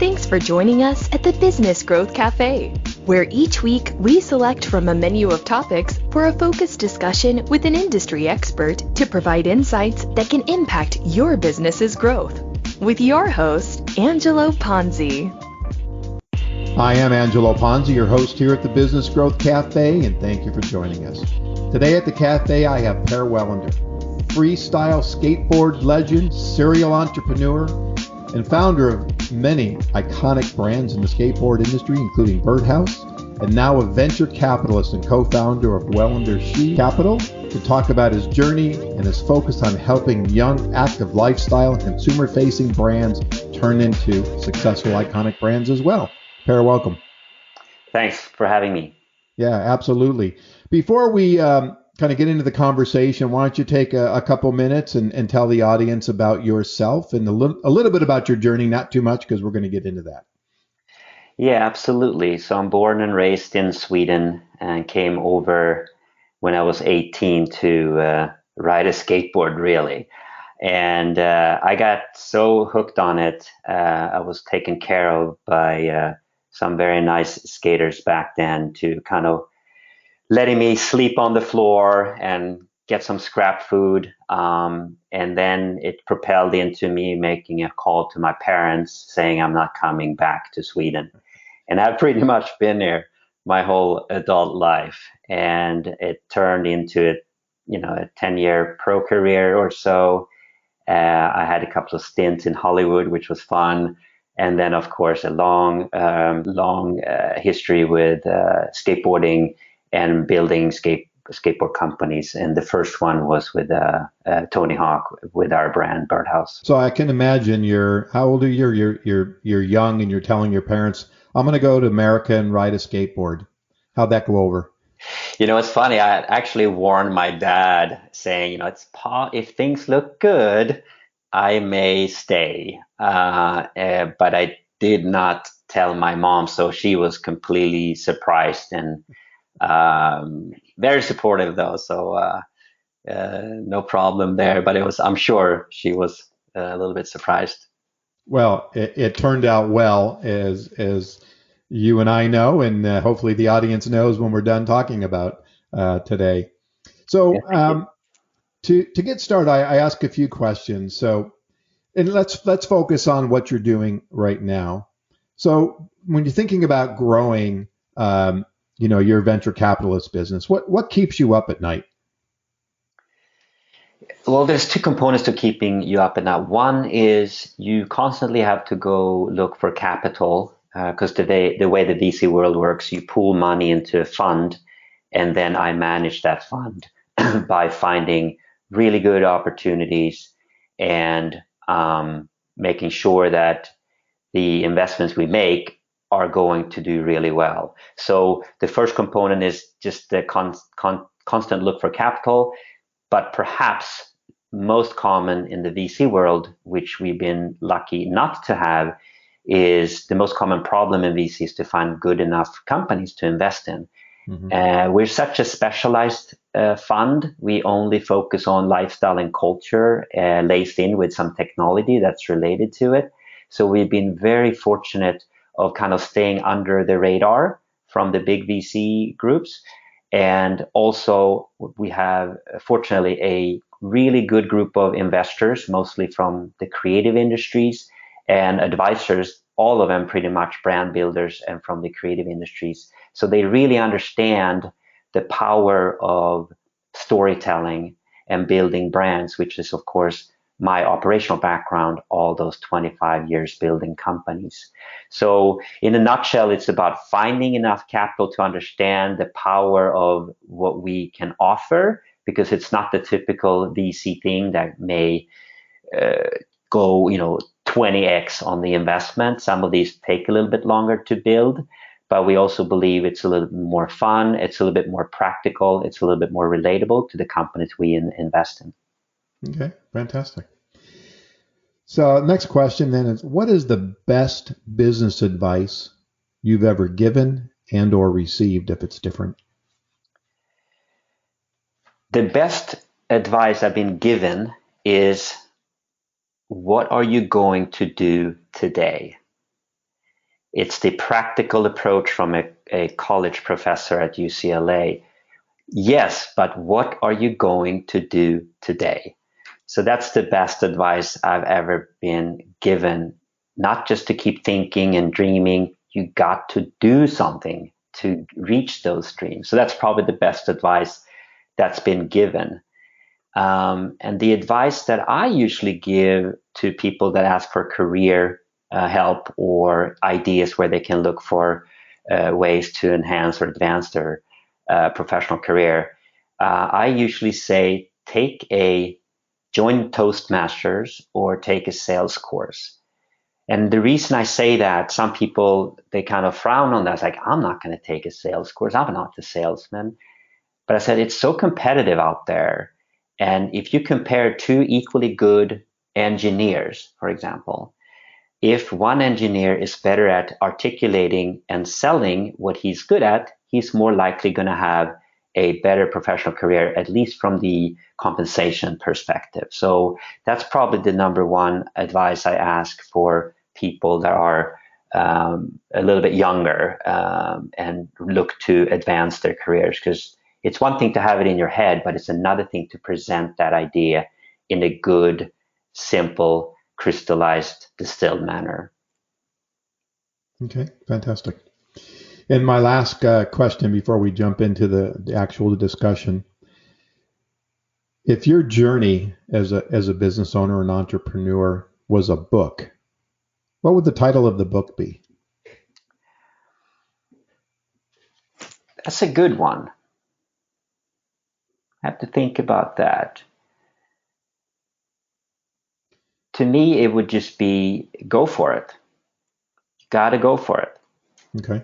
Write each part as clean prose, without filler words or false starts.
Thanks for joining us at the Business Growth Cafe, where each week we select from a menu of topics for a focused discussion with an industry expert to provide insights that can impact your business's growth. With your host, Angelo Ponzi. I am Angelo Ponzi, your host here at the Business Growth Cafe, and thank you for joining us. Today at the cafe, I have Per Welinder, freestyle skateboard legend, serial entrepreneur, and founder of many iconic brands in the skateboard industry, including Birdhouse, and now a venture capitalist and co-founder of WelinderShi Capital, to talk about his journey and his focus on helping young, active lifestyle and consumer-facing brands turn into successful, iconic brands as well. Per, welcome. Thanks for having me. Yeah, absolutely. Before we kind of get into the conversation, why don't you take a couple minutes and tell the audience about yourself and a little bit about your journey, not too much because we're going to get into that. Yeah, absolutely. So I'm born and raised in Sweden and came over when I was 18 to ride a skateboard, really. And I got so hooked on it. I was taken care of by some very nice skaters back then to kind of letting me sleep on the floor and get some scrap food. And then it propelled into me making a call to my parents saying I'm not coming back to Sweden. And I've pretty much been here my whole adult life. And it turned into a 10-year pro career or so. I had a couple of stints in Hollywood, which was fun. And then, of course, a long history with skateboarding and building skateboard companies. And the first one was with Tony Hawk with our brand Birdhouse. So I can imagine how old are you? You're young and you're telling your parents, I'm going to go to America and ride a skateboard. How'd that go over? It's funny. I actually warned my dad saying, if things look good, I may stay. But I did not tell my mom. So she was completely surprised and very supportive though, so no problem there. But I'm sure she was a little bit surprised. Well, it turned out well, as you and I know, and hopefully the audience knows when we're done talking about today. So to get started, I ask a few questions. So, and let's focus on what you're doing right now. So when you're thinking about growing, your venture capitalist business, what keeps you up at night? Well, there's two components to keeping you up at night. One is you constantly have to go look for capital because today, the way the VC world works, you pool money into a fund, and then I manage that fund by finding really good opportunities and making sure that the investments we make are going to do really well. So the first component is just the constant look for capital, but perhaps most common in the VC world, which we've been lucky not to have, is the most common problem in VC is to find good enough companies to invest in. Mm-hmm. We're such a specialized fund. We only focus on lifestyle and culture laced in with some technology that's related to it. So we've been very fortunate of kind of staying under the radar from the big VC groups. And also we have, fortunately, a really good group of investors, mostly from the creative industries, and advisors, all of them pretty much brand builders and from the creative industries. So they really understand the power of storytelling and building brands, which is, of course, my operational background, all those 25 years building companies. So in a nutshell, it's about finding enough capital to understand the power of what we can offer, because it's not the typical VC thing that may go, 20x on the investment. Some of these take a little bit longer to build, but we also believe it's a little bit more fun. It's a little bit more practical. It's a little bit more relatable to the companies we invest in. Okay, fantastic. So next question then is, what is the best business advice you've ever given and or received, if it's different? The best advice I've been given is, what are you going to do today? It's the practical approach from a college professor at UCLA. Yes, but what are you going to do today? So that's the best advice I've ever been given, not just to keep thinking and dreaming. You got to do something to reach those dreams. So that's probably the best advice that's been given. And the advice that I usually give to people that ask for career help or ideas where they can look for ways to enhance or advance their professional career, I usually say join Toastmasters or take a sales course. And the reason I say that, some people, they kind of frown on that. It's like, I'm not going to take a sales course. I'm not the salesman. But I said, it's so competitive out there. And if you compare two equally good engineers, for example, if one engineer is better at articulating and selling what he's good at, he's more likely going to have a better professional career, at least from the compensation perspective. So that's probably the number one advice I ask for people that are a little bit younger and look to advance their careers, because it's one thing to have it in your head, but it's another thing to present that idea in a good, simple, crystallized, distilled manner. Okay, fantastic. And my last question before we jump into the actual discussion: if your journey as a business owner and entrepreneur was a book, what would the title of the book be? That's a good one. I have to think about that. To me, it would just be go for it. You got to go for it. Okay.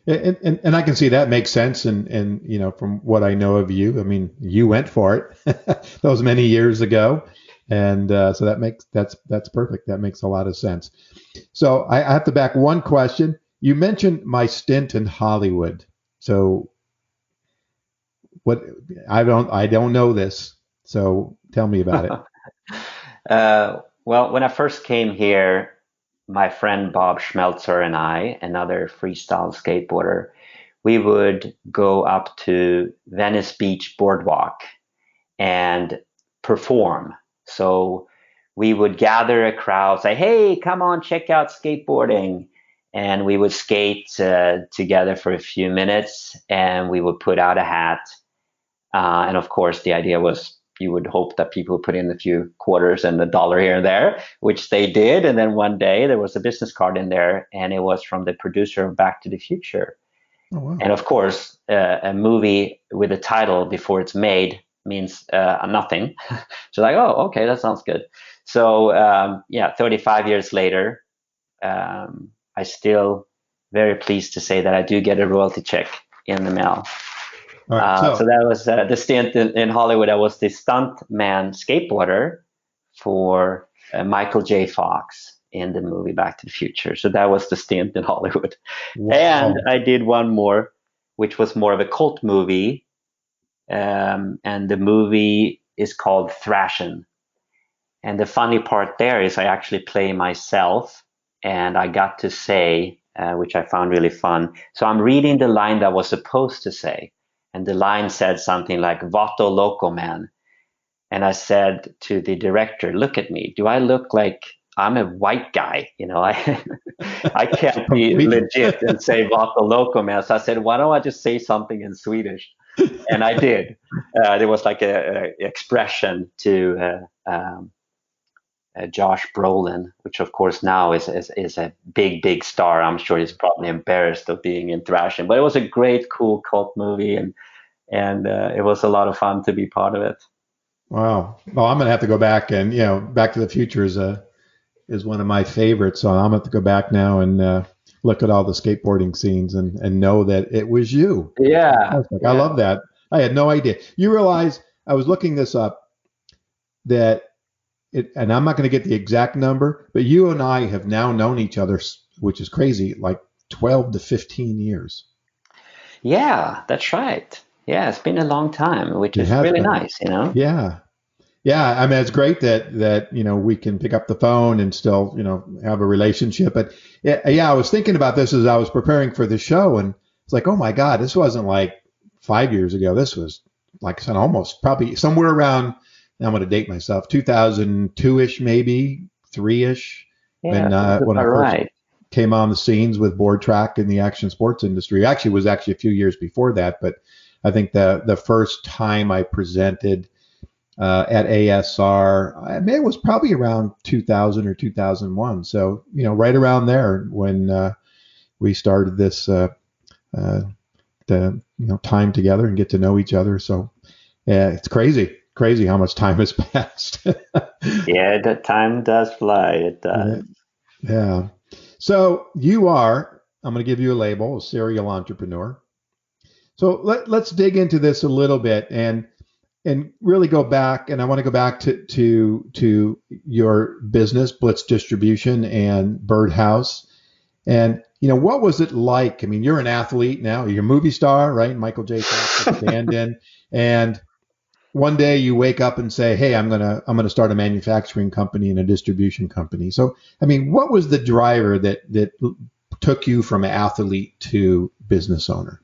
And I can see that makes sense. And you know, from what I know of you, I mean, you went for it. That was many years ago. And so that's perfect. That makes a lot of sense. So I have to back one question. You mentioned my stint in Hollywood. So what, I don't know this. So tell me about it. Well, when I first came here, my friend Bob Schmelzer and I, another freestyle skateboarder, we would go up to Venice Beach Boardwalk and perform. So we would gather a crowd, say, hey, come on, check out skateboarding. And we would skate together for a few minutes, and we would put out a hat. And of course, the idea was you would hope that people put in a few quarters and $1 here and there, which they did. And then one day there was a business card in there, and it was from the producer of Back to the Future. Oh, wow. And of course, a movie with a title before it's made means nothing. So like, oh, okay, that sounds good. So 35 years later, I still very pleased to say that I do get a royalty check in the mail. All right, so that was the stint in Hollywood. I was the stuntman skateboarder for Michael J. Fox in the movie Back to the Future. So that was the stint in Hollywood. wow. And I did one more, which was more of a cult movie. And the movie is called Thrashin'. And the funny part there is I actually play myself, and I got to say, which I found really fun. So I'm reading the line that I was supposed to say. And the line said something like, Vato Loco Man. And I said to the director, look at me. Do I look like I'm a white guy? You know, I can't be legit and say Vato Loco Man. So I said, why don't I just say something in Swedish? And I did. There was like a expression to Josh Brolin, which of course now is a big star. I'm sure he's probably embarrassed of being in Thrashin', but it was a great, cool cult movie, and it was a lot of fun to be part of it. Wow. Well, I'm gonna have to go back, and you know, Back to the Future is one of my favorites. So I'm gonna have to go back now and look at all the skateboarding scenes and know that it was you. Yeah. I love that. I had no idea. You realize, I was looking this up, that and I'm not going to get the exact number, but you and I have now known each other, which is crazy, like 12 to 15 years. Yeah, that's right. Yeah, it's been a long time, which is really nice, you know? Yeah. Yeah, I mean, it's great that we can pick up the phone and still have a relationship. But yeah, I was thinking about this as I was preparing for the show, and it's like, oh my God, this wasn't like 5 years ago. This was, like I said, almost probably somewhere around. Now I'm going to date myself, 2002-ish, maybe 3-ish, Yeah, when that's when I about first right. came on the scenes with board track in the action sports industry. Actually, it was actually a few years before that, but I think the first time I presented at ASR. I mean, it was probably around 2000 or 2001. So, right around there when we started this the time together and get to know each other. So, yeah, it's crazy how much time has passed. Yeah, the time does fly. It Yeah. does. Yeah. So you are, I'm going to give you a label, a serial entrepreneur. So let's dig into this a little bit and really go back, and I want to go back to your business, Blitz Distribution and Birdhouse. And what was it like? I mean, you're an athlete now, you're a movie star, right? Michael J. Fox stand-in, and one day you wake up and say, "Hey, I'm gonna start a manufacturing company and a distribution company." So, I mean, what was the driver that took you from athlete to business owner?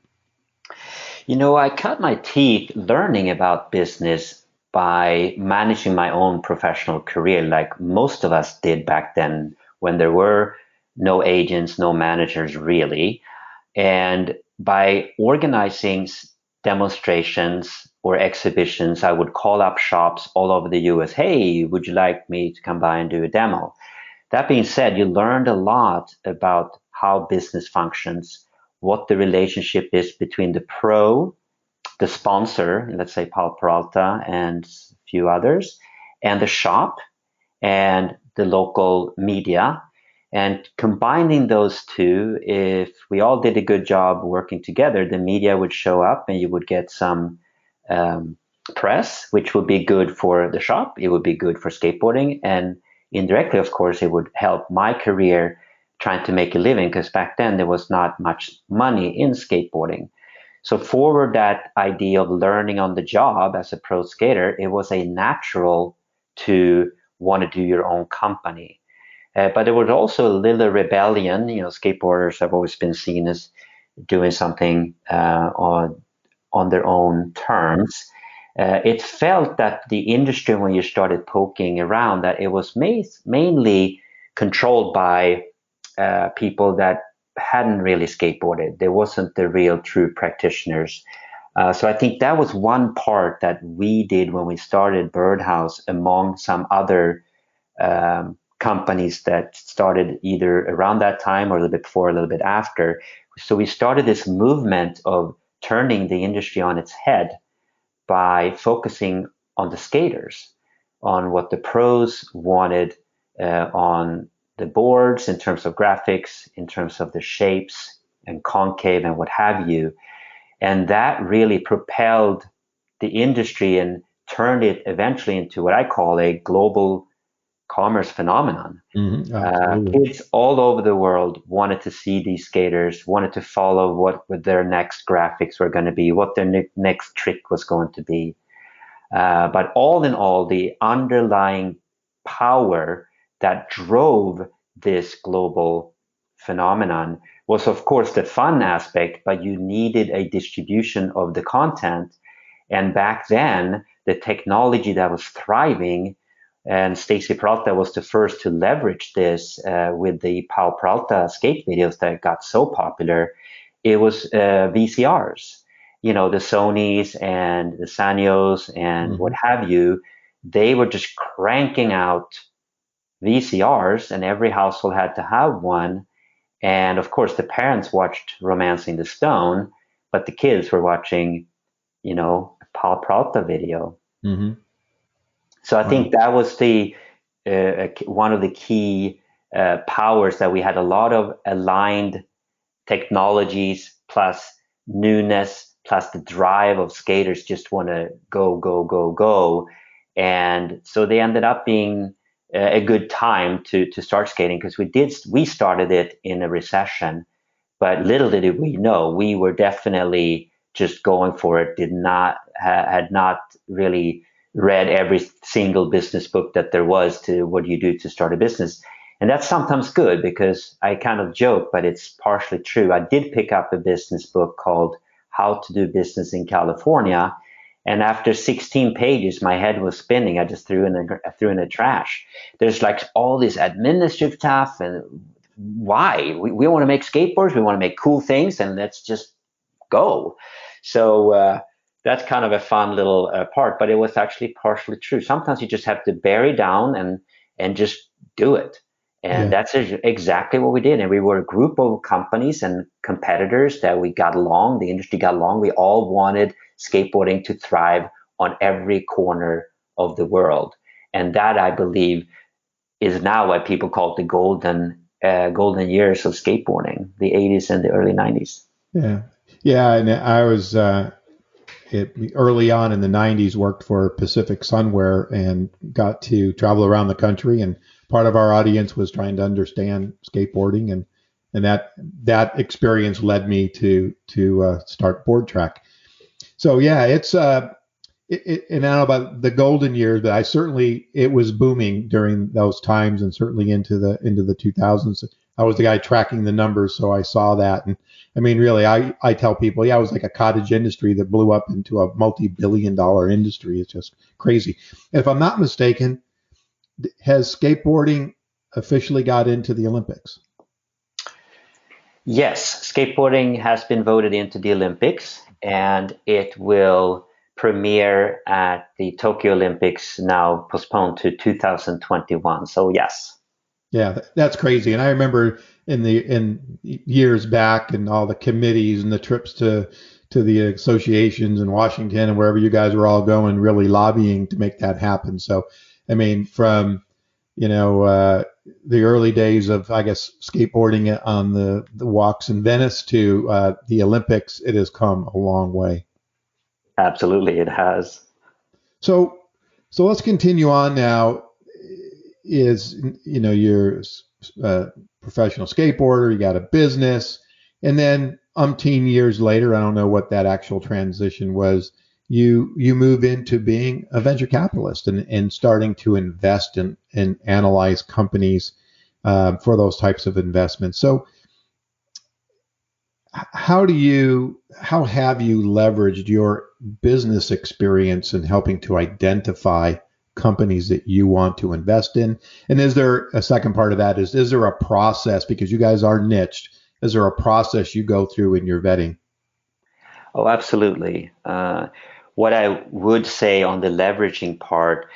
I cut my teeth learning about business by managing my own professional career, like most of us did back then when there were no agents, no managers really. And by organizing demonstrations or exhibitions, I would call up shops all over the US. Hey, would you like me to come by and do a demo? That being said, you learned a lot about how business functions, what the relationship is between the pro, the sponsor, let's say Paul Peralta and a few others, and the shop and the local media. And combining those two, if we all did a good job working together, the media would show up and you would get some press, which would be good for the shop. It would be good for skateboarding. And indirectly, of course, it would help my career trying to make a living because back then there was not much money in skateboarding. So forward that idea of learning on the job as a pro skater, it was a natural to want to do your own company. But there was also a little rebellion. Skateboarders have always been seen as doing something on their own terms. It felt that the industry, when you started poking around, that it was mainly controlled by people that hadn't really skateboarded. There wasn't the real true practitioners. So I think that was one part that we did when we started Birdhouse among some other companies that started either around that time or a little bit before, a little bit after. So we started this movement of turning the industry on its head by focusing on the skaters, on what the pros wanted on the boards in terms of graphics, in terms of the shapes and concave and what have you. And that really propelled the industry and turned it eventually into what I call a global commerce phenomenon. Kids all over the world wanted to see these skaters, wanted to follow what their next graphics were going to be, what their next trick was going to be. But all in all, the underlying power that drove this global phenomenon was, of course, the fun aspect, but you needed a distribution of the content. And back then, the technology that was thriving, and Stacy Peralta was the first to leverage this with the Paul Peralta skate videos that got so popular. It was VCRs, the Sonys and the Sanyos and what have you. They were just cranking out VCRs, and every household had to have one. And of course, the parents watched Romancing the Stone, but the kids were watching, a Paul Peralta video. Mm-hmm. So I think that was the one of the key powers, that we had a lot of aligned technologies plus newness plus the drive of skaters just want to go, go, go, go. And so they ended up being a good time to start skating, because we started it in a recession, but little did we know, we were definitely just going for it, had not really read every single business book that there was to what do you do to start a business. And that's sometimes good because I kind of joke, but it's partially true. I did pick up a business book called How to Do Business in California. And after 16 pages, my head was spinning. I just threw in the trash. There's like all this administrative stuff, and why? We want to make skateboards, we want to make cool things, and let's just go. So that's kind of a fun little part, but it was actually partially true. Sometimes you just have to bury down and just do it. And that's exactly what we did. And we were a group of companies and competitors that we got along. The industry got along. We all wanted skateboarding to thrive on every corner of the world. And that, I believe, is now why people call it the golden years of skateboarding, the 80s and the early 90s. Yeah. Yeah. And I was early on in the 90s, worked for Pacific Sunwear and got to travel around the country. And part of our audience was trying to understand skateboarding. And that experience led me to start Board Track. So yeah, it's and I don't know about the golden years, but it was booming during those times, and certainly into the 2000s. I was the guy tracking the numbers, so I saw that. And I mean, really, I tell people, it was like a cottage industry that blew up into a multi-billion-dollar industry. It's just crazy. And if I'm not mistaken, has skateboarding officially got into the Olympics? Yes, skateboarding has been voted into the Olympics, and it will premiere at the Tokyo Olympics, now postponed to 2021. So yes. Yeah, that's crazy. And I remember in years back, and all the committees and the trips to the associations in Washington and wherever you guys were all going, really lobbying to make that happen. So, I mean, from the early days of, I guess, skateboarding on the walks in Venice to the Olympics, it has come a long way. Absolutely, it has. So let's continue on now. You're a professional skateboarder, you got a business, and then umpteen years later, I don't know what that actual transition was, you move into being a venture capitalist and starting to invest and analyze companies for those types of investments. So how have you leveraged your business experience in helping to identify companies that you want to invest in? And is there a second part of that? Is there a process, because you guys are niched, is there a process you go through in your vetting? Oh, absolutely. What I would say on the leveraging part,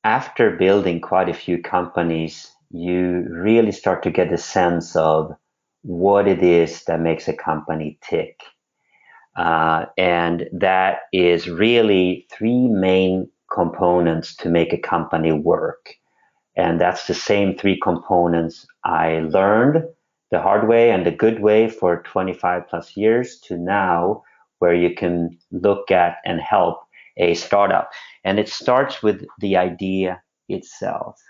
after building quite a few companies, you really start to get a sense of what it is that makes a company tick. And that is really three main components to make a company work. And that's the same three components I learned the hard way and the good way for 25 plus years to now, where you can look at and help a startup. And it starts with the idea itself.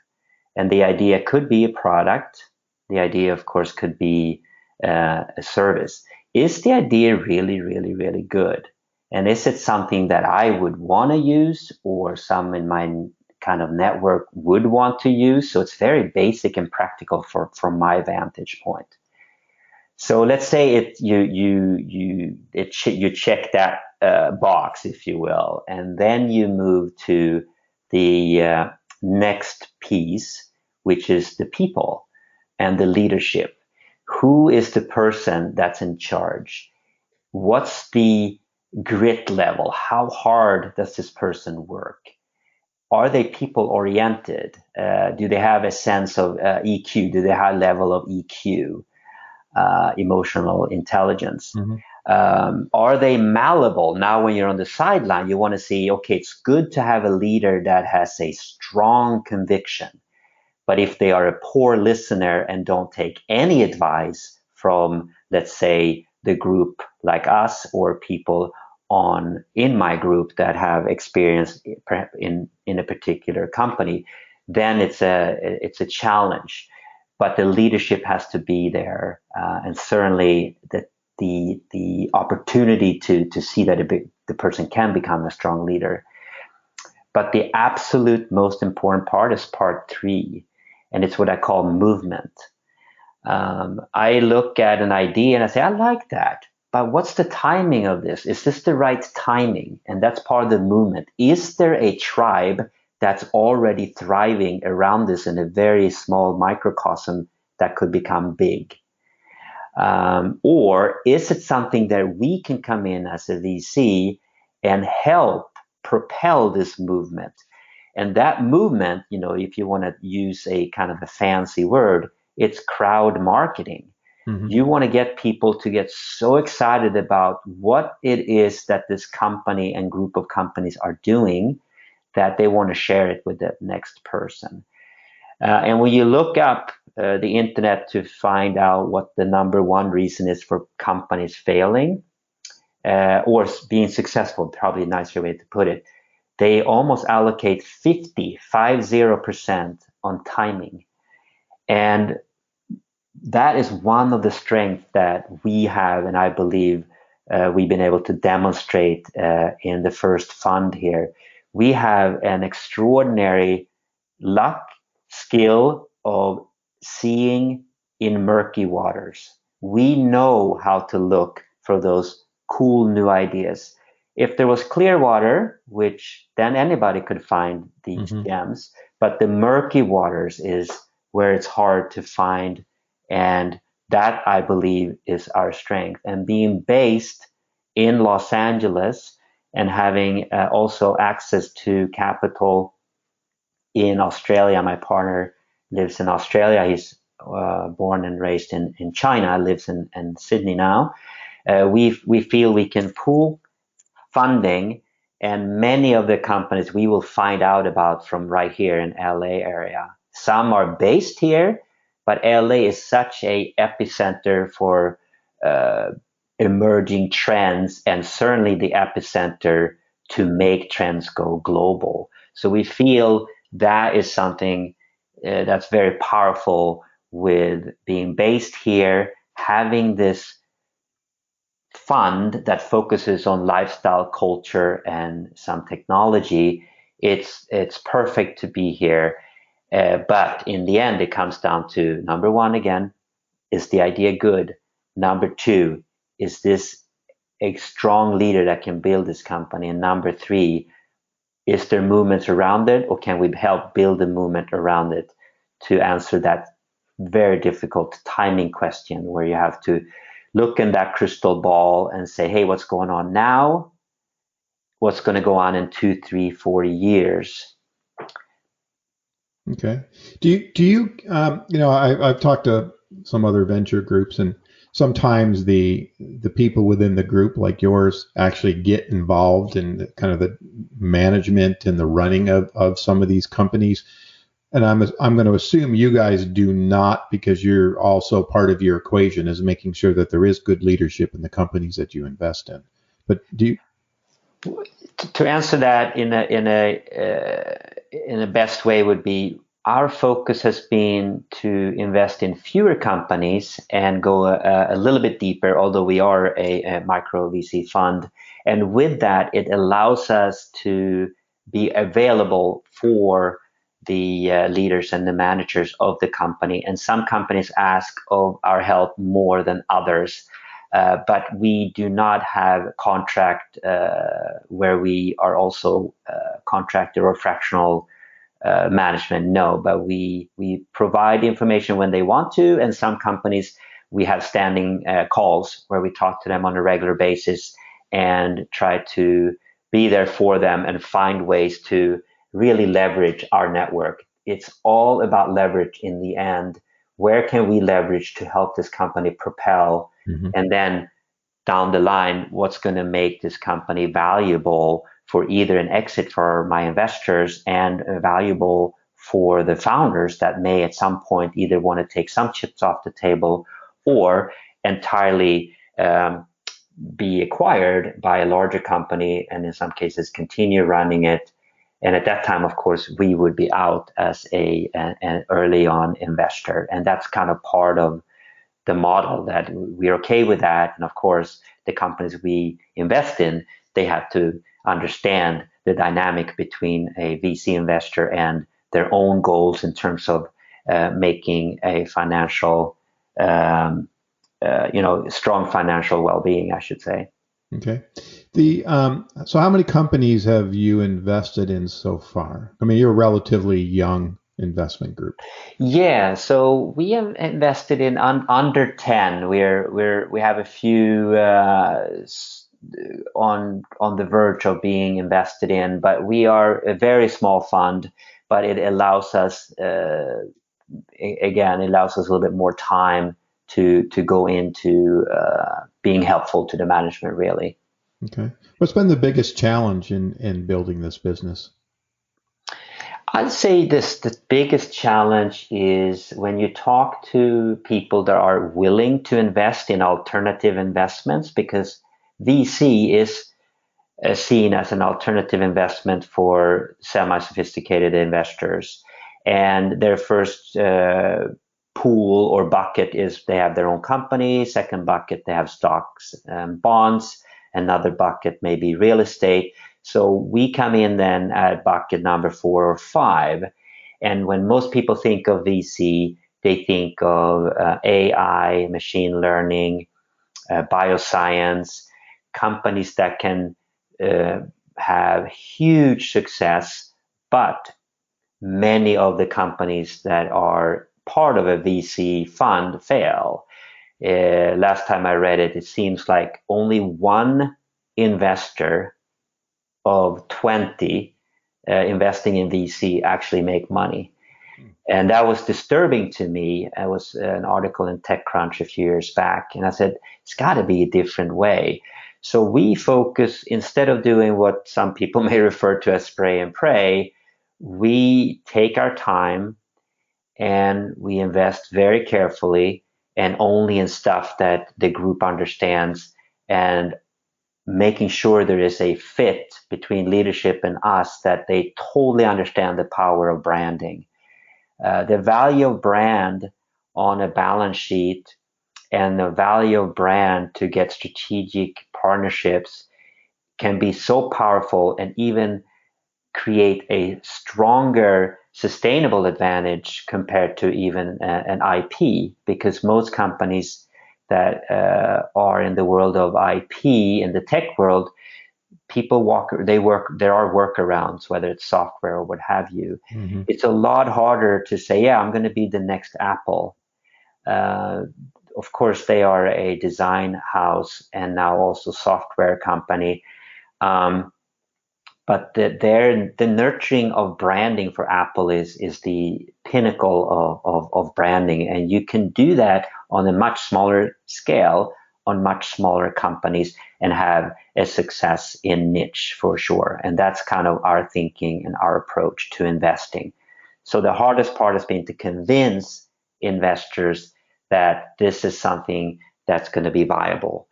And the idea could be a product. The idea, of course, could be a service. Is the idea really, really, really good? And is it something that I would want to use, or some in my kind of network would want to use? So it's very basic and practical from my vantage point. So let's say you check that box, if you will, and then you move to the next piece, which is the people and the leadership. Who is the person that's in charge? What's the grit level? How hard does this person work? Are they people oriented? Do they have a sense of EQ? Do they have a level of EQ? Emotional intelligence. Mm-hmm. Are they malleable? Now, when you're on the sideline, you want to see, okay, it's good to have a leader that has a strong conviction. But if they are a poor listener and don't take any advice from, let's say, the group like us or people in my group that have experience in a particular company, then it's a challenge. But the leadership has to be there, and certainly the opportunity to see that the person can become a strong leader. But the absolute most important part is part 3, and it's what I call movement. I look at an idea and I say, I like that, but what's the timing of this? Is this the right timing? And that's part of the movement. Is there a tribe that's already thriving around this in a very small microcosm that could become big? Or is it something that we can come in as a VC and help propel this movement? And that movement, if you want to use a kind of a fancy word, it's crowd marketing. Mm-hmm. You want to get people to get so excited about what it is that this company and group of companies are doing that they want to share it with the next person. And when you look up the internet to find out what the number one reason is for companies failing or being successful, probably a nicer way to put it, they almost allocate 50% on timing. And that is one of the strengths that we have, and I believe we've been able to demonstrate in the first fund here. We have an extraordinary luck, skill of seeing in murky waters. We know how to look for those cool new ideas. If there was clear water, which then anybody could find these gems, but the murky waters is where it's hard to find. And that, I believe, is our strength. And being based in Los Angeles and having also access to capital in Australia. My partner lives in Australia. He's born and raised in China, lives in Sydney now. We feel we can pool funding, and many of the companies we will find out about from right here in LA area. Some are based here, but LA is such a epicenter for emerging trends, and certainly the epicenter to make trends go global. So we feel that is something that's very powerful with being based here, having this fund that focuses on lifestyle, culture, and some technology. It's perfect to be here. But in the end, it comes down to, number one, again, is the idea good? Number two, is this a strong leader that can build this company? And number three, is there movements around it, or can we help build a movement around it to answer that very difficult timing question where you have to look in that crystal ball and say, hey, what's going on now? What's going to go on in 2, 3, 4 years? Okay. Do you I've talked to some other venture groups, and sometimes the people within the group like yours actually get involved in the, kind of the management and the running of some of these companies. And I'm going to assume you guys do not, because you're also part of your equation is making sure that there is good leadership in the companies that you invest in. But do you? To answer that in a best way would be, our focus has been to invest in fewer companies and go a little bit deeper, although we are a micro VC fund. And with that, it allows us to be available for the leaders and the managers of the company. And some companies ask of our help more than others. But we do not have contract where we are also contractor or fractional management. No, but we provide information when they want to. And some companies, we have standing calls where we talk to them on a regular basis and try to be there for them and find ways to really leverage our network. It's all about leverage in the end. Where can we leverage to help this company propel? Mm-hmm. And then down the line, what's going to make this company valuable for either an exit for my investors and valuable for the founders that may at some point either want to take some chips off the table or entirely be acquired by a larger company, and in some cases continue running it. And at that time, of course, we would be out as an early on investor. And that's kind of part of the model, that we're okay with that. And of course, the companies we invest in, they have to understand the dynamic between a VC investor and their own goals in terms of making a financial, strong financial well-being, I should say. Okay. So how many companies have you invested in so far? I mean, you're a relatively young investment group. Yeah, so we have invested in under 10. We have a few on the verge of being invested in, but we are a very small fund. But it allows us, a little bit more time to go into being helpful to the management, really. Okay. What's been the biggest challenge in building this business? I'd say the biggest challenge is when you talk to people that are willing to invest in alternative investments, because VC is seen as an alternative investment for semi-sophisticated investors. And their first pool or bucket is they have their own company. Second bucket, they have stocks and bonds. Another bucket may be real estate. So we come in then at bucket number 4 or 5. And when most people think of VC, they think of AI, machine learning, bioscience, companies that can have huge success, but many of the companies that are part of a VC fund fail. Last time I read it, it seems like only one investor of 20 investing in VC actually make money. And that was disturbing to me. It was an article in TechCrunch a few years back, and I said, it's got to be a different way. So we focus, instead of doing what some people may refer to as spray and pray, we take our time and we invest very carefully and only in stuff that the group understands, and making sure there is a fit between leadership and us, that they totally understand the power of branding. The value of brand on a balance sheet and the value of brand to get strategic partnerships can be so powerful and even create a stronger sustainable advantage compared to even an IP, because most companies that are in the world of IP, in the tech world, there are workarounds, whether it's software or what have you. Mm-hmm. It's a lot harder to say, yeah, I'm going to be the next Apple. Of course, they are a design house and now also software company. But the nurturing of branding for Apple is the pinnacle of branding. And you can do that on a much smaller scale, on much smaller companies, and have a success in niche for sure. And that's kind of our thinking and our approach to investing. So the hardest part has been to convince investors that this is something that's going to be viable.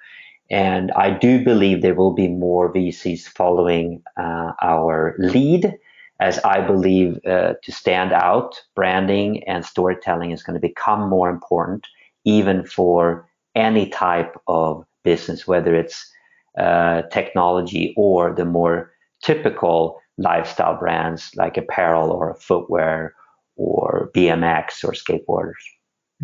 And I do believe there will be more VCs following our lead, as I believe to stand out, branding and storytelling is going to become more important, even for any type of business, whether it's technology or the more typical lifestyle brands like apparel or footwear or BMX or skateboarders.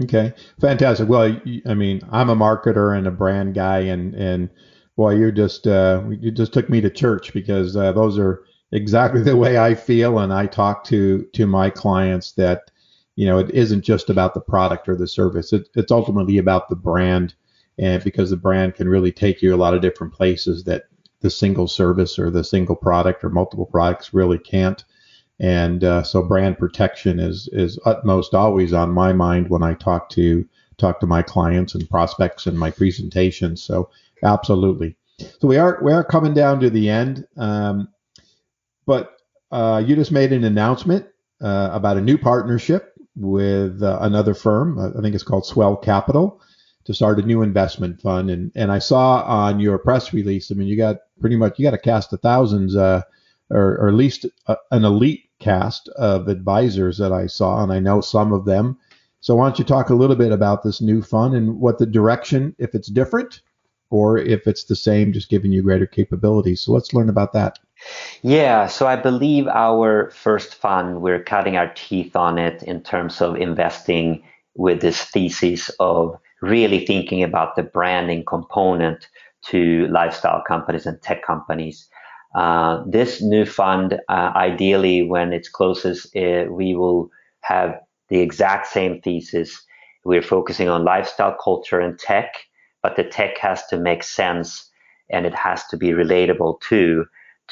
Okay, fantastic. Well, I mean, I'm a marketer and a brand guy, and boy, you just took me to church, because those are exactly the way I feel, and I talk to my clients that, it isn't just about the product or the service. It's ultimately about the brand, and because the brand can really take you a lot of different places that the single service or the single product or multiple products really can't. And so brand protection is utmost always on my mind when I talk to my clients and prospects in my presentations. So absolutely. So we are coming down to the end, but you just made an announcement about a new partnership with another firm. I think it's called Swell Capital, to start a new investment fund. And I saw on your press release, I mean, you got a cast of thousands, or at least an elite cast of advisors that I saw, and I know some of them. So why don't you talk a little bit about this new fund and what the direction, if it's different or if it's the same, just giving you greater capabilities. So let's learn about that. Yeah, so I believe our first fund, we're cutting our teeth on it in terms of investing with this thesis of really thinking about the branding component to lifestyle companies and tech companies. This new fund, ideally, when it closes, we will have the exact same thesis. We're focusing on lifestyle, culture, and tech, but the tech has to make sense and it has to be relatable to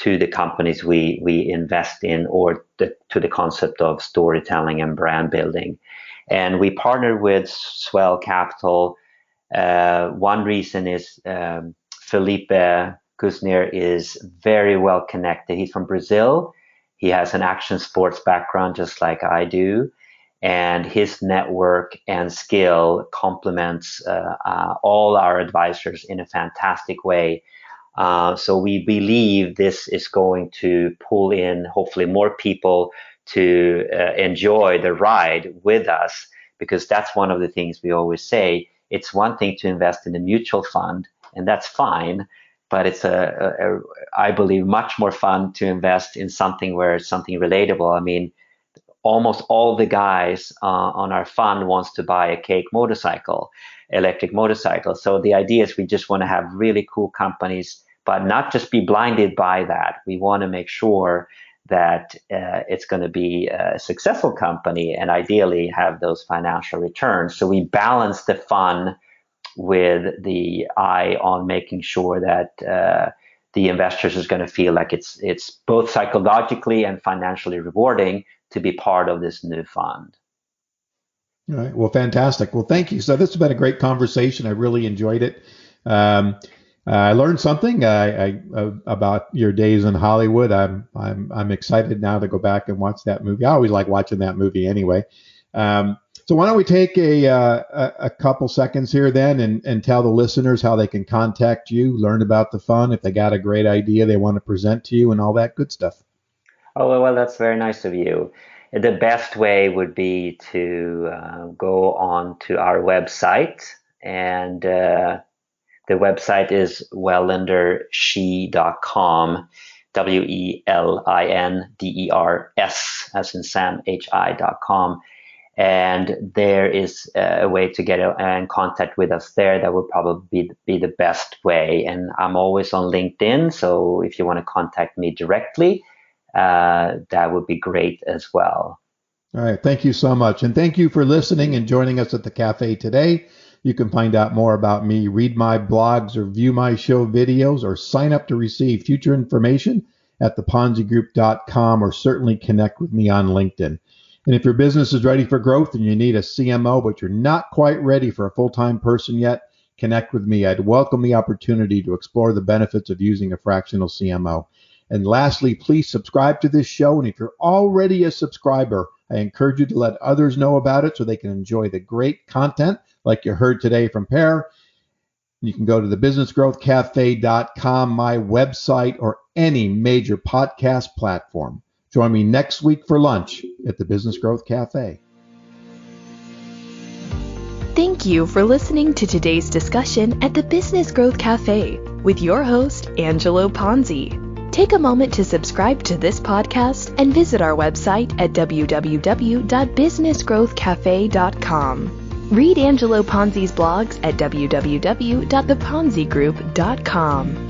the companies we invest in, or to the concept of storytelling and brand building. And we partnered with Swell Capital. One reason is Felipe Kuzner is very well connected. He's from Brazil. He has an action sports background just like I do. And his network and skill complements all our advisors in a fantastic way. So we believe this is going to pull in hopefully more people to enjoy the ride with us, because that's one of the things we always say. It's one thing to invest in a mutual fund, and that's fine, but it's I believe much more fun to invest in something where it's something relatable. I mean, almost all the guys on our fund wants to buy a cake motorcycle, electric motorcycle. So the idea is we just want to have really cool companies, but not just be blinded by that. We want to make sure that it's going to be a successful company and ideally have those financial returns. So we balance the fun with the eye on making sure that the investors is going to feel like it's both psychologically and financially rewarding to be part of this new fund. All right. Well, fantastic. Well, thank you. So this has been a great conversation. I really enjoyed it. I learned something about your days in Hollywood. I'm excited now to go back and watch that movie. I always like watching that movie anyway. So why don't we take a couple seconds here then and tell the listeners how they can contact you, learn about the fund, if they got a great idea they want to present to you, and all that good stuff. Oh, well, that's very nice of you. The best way would be to go on to our website, and the website is WelinderShi.com, WelinderS as in Sam, HI.com. And there is a way to get in contact with us there. That would probably be the best way. And I'm always on LinkedIn, so if you want to contact me directly, that would be great as well. All right. Thank you so much. And thank you for listening and joining us at the cafe today. You can find out more about me, read my blogs, or view my show videos, or sign up to receive future information at theponzigroup.com, or certainly connect with me on LinkedIn. And if your business is ready for growth and you need a CMO, but you're not quite ready for a full-time person yet, connect with me. I'd welcome the opportunity to explore the benefits of using a fractional CMO. And lastly, please subscribe to this show. And if you're already a subscriber, I encourage you to let others know about it so they can enjoy the great content like you heard today from Per. You can go to thebusinessgrowthcafe.com, my website, or any major podcast platform. Join me next week for lunch at the Business Growth Cafe. Thank you for listening to today's discussion at the Business Growth Cafe with your host, Angelo Ponzi. Take a moment to subscribe to this podcast and visit our website at www.businessgrowthcafe.com. Read Angelo Ponzi's blogs at www.theponzigroup.com.